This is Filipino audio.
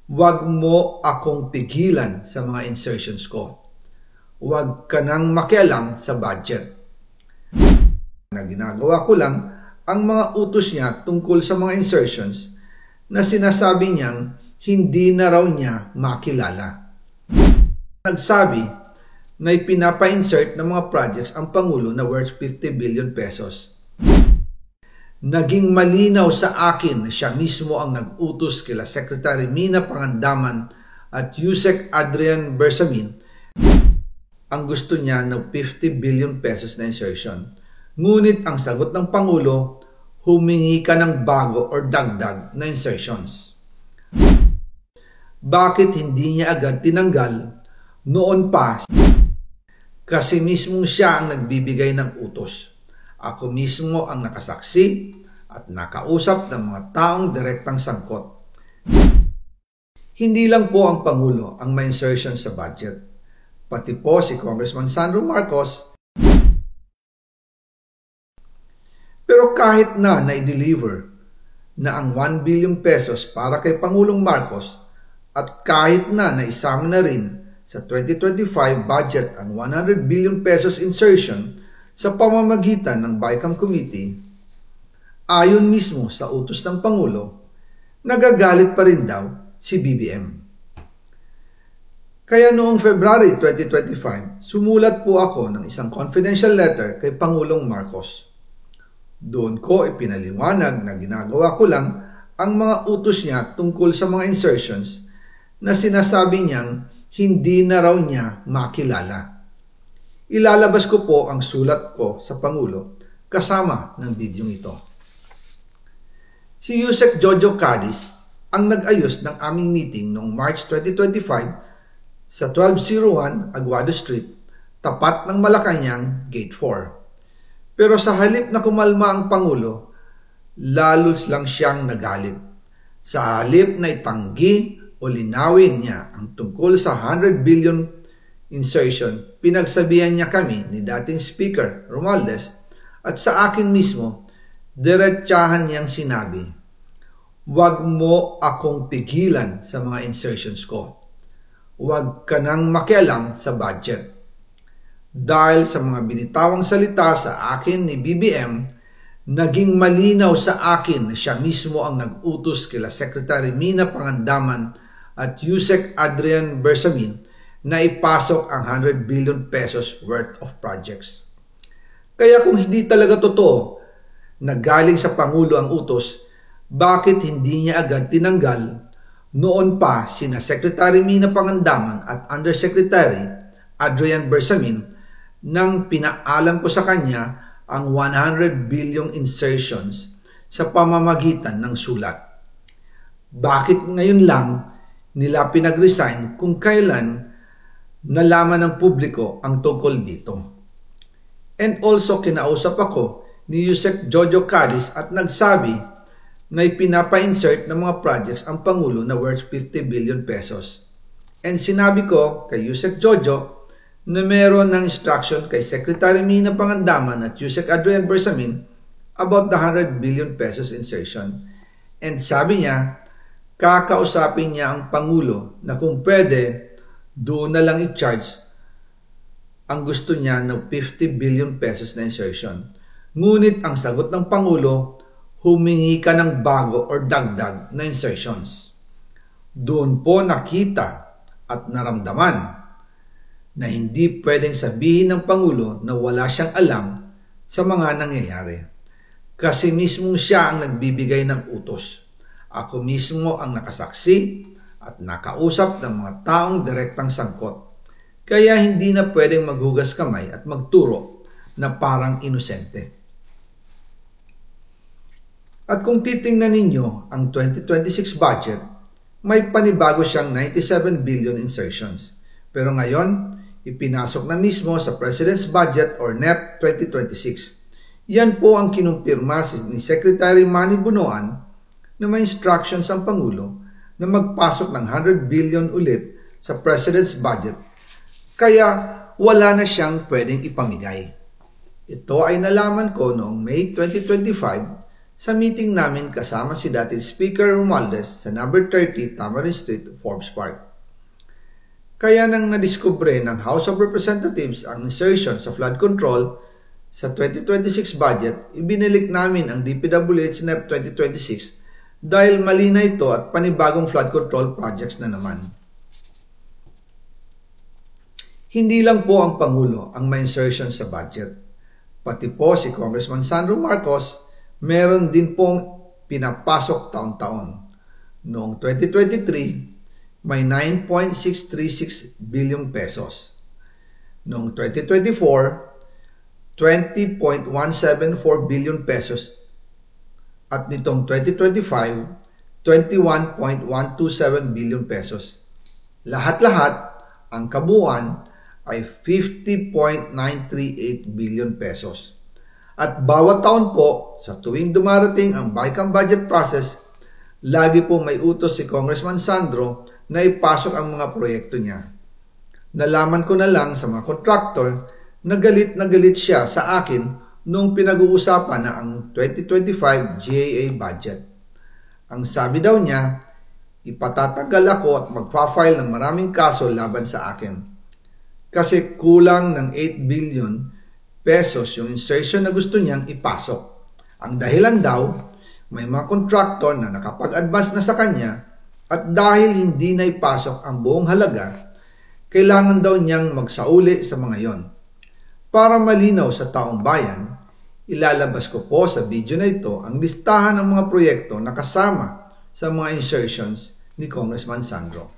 Huwag mo akong pigilan sa mga insertions ko. Huwag ka nang makialam sa budget. Na ginagawa ko lang ang mga utos niya tungkol sa mga insertions na sinasabi niyang hindi na raw niya makilala. Nagsabi na ipinapa-insert ng mga projects ang Pangulo na worth 50 billion pesos. Naging malinaw sa akin na siya mismo ang nag-utos kila Secretary Mina Pangandaman at Yusek Adrian Bersamin ang gusto niya ng 50 billion pesos na insertion. Ngunit ang sagot ng Pangulo, humingi ka ng bago or dagdag na insertions. Bakit hindi niya agad tinanggal noon pa? Kasi mismo siya ang nagbibigay ng utos. Ako mismo ang nakasaksi at nakausap ng mga taong direktang sangkot. Hindi lang po ang Pangulo ang may insertion sa budget. Pati po si Congressman Sandro Marcos. Pero kahit na i-deliver na ang 1 billion pesos para kay Pangulong Marcos at kahit na isama na rin sa 2025 budget ang 100 billion pesos insertion sa pamamagitan ng BICAM Committee, ayon mismo sa utos ng Pangulo, nagagalit pa rin daw si BBM. Kaya noong February 2025, sumulat po ako ng isang confidential letter kay Pangulong Marcos. Doon ko ipinaliwanag na ginagawa ko lang ang mga utos niya tungkol sa mga insertions na sinasabi niyang hindi na raw niya makilala. Ilalabas ko po ang sulat ko sa Pangulo kasama ng bidyong ito. Si Yusek Jojo Cadiz ang nag-ayos ng aming meeting noong March 2025 sa 1201 Aguado Street, tapat ng Malacanang, Gate 4. Pero sa halip na kumalma ang Pangulo, lalos lang siyang nagalit. Sa halip na itanggi o linawin niya ang tungkol sa 100 billion insertion, pinagsabihan niya kami ni dating Speaker Romualdez at sa akin mismo, diretsahan niyang sinabi, huwag mo akong pigilan sa mga insertions ko. Huwag ka nang makialam sa budget. Dahil sa mga binitawang salita sa akin ni BBM, naging malinaw sa akin na siya mismo ang nag-utos kila Secretary Mina Pangandaman at Yusek Adrian Bersamin na ipasok ang 100 billion pesos worth of projects. Kaya kung hindi talaga totoo na galing sa Pangulo ang utos, bakit hindi niya agad tinanggal noon pa sina Secretary Mina Pangandaman at Undersecretary Adrian Bersamin nang pinaalam ko sa kanya ang 100 billion insertions sa pamamagitan ng sulat? Bakit ngayon lang nila pinag-resign kung kailan nalaman ng publiko ang tungkol dito? And also kinausap ako ni Yusek Jojo Cadiz at nagsabi na ipinapa-insert ng mga projects ang Pangulo na worth 50 billion pesos. And sinabi ko kay Yusek Jojo na meron ng instruction kay Secretary Mina Pangandaman at Yusek Adrian Bersamin about the 100 billion pesos insertion. And sabi niya, kakausapin niya ang Pangulo na kung pwede, doon na lang i-charge ang gusto niya ng 50 billion pesos na insertion. Ngunit ang sagot ng Pangulo, humingi ka ng bago or dagdag na insertions. Doon po nakita at naramdaman na hindi pwedeng sabihin ng Pangulo na wala siyang alam sa mga nangyayari. Kasi mismo siya ang nagbibigay ng utos. Ako mismo ang nakasaksi at nakausap ng mga taong direktang sangkot. Kaya hindi na pwedeng maghugas kamay at magturo na parang inosente. At kung titingnan ninyo ang 2026 budget, may panibago siyang 97 billion insertions. Pero ngayon, ipinasok na mismo sa President's Budget or NEP 2026. Yan po ang kinumpirma ni Secretary Manny Bunoan na may instructions ang Pangulo na magpasok ng 100 billion ulit sa President's Budget. Kaya wala na siyang pwedeng ipamigay. Ito ay nalaman ko noong May 2025 sa meeting namin kasama si dating Speaker Romualdez sa number 30 Tamarind Street, Forbes Park. Kaya nang nadiskubre ng House of Representatives ang insertion sa flood control sa 2026 budget, ibinilik namin ang DPWH NEP 2026 dahil mali na ito at panibagong flood control projects na naman. Hindi lang po ang Pangulo ang may insertion sa budget. Pati po si Congressman Sandro Marcos, meron din pong pinapasok taon-taon. Noong 2023, may 9.636 billion pesos. Noong 2024, 20.174 billion pesos. At nitong 2025, 21.127 billion pesos. Lahat-lahat, ang kabuuan ay 50.938 billion pesos. At bawat taon po, sa tuwing dumarating ang BICAM budget process, lagi po may utos si Congressman Sandro na ipasok ang mga proyekto niya. Nalaman ko na lang sa mga contractor na galit siya sa akin nung pinag-uusapan na ang 2025 GAA budget. Ang sabi daw niya, ipatatagal ako at magpa-file ng maraming kaso laban sa akin. Kasi kulang ng 8 billion pesos yung insertion na gusto niyang ipasok. Ang dahilan daw, may mga contractor na nakapag-advance na sa kanya at dahil hindi na ipasok ang buong halaga, kailangan daw niyang magsauli sa mga yon. Para malinaw sa taong bayan, ilalabas ko po sa video na ito ang listahan ng mga proyekto na kasama sa mga insertions ni Congressman Sandro.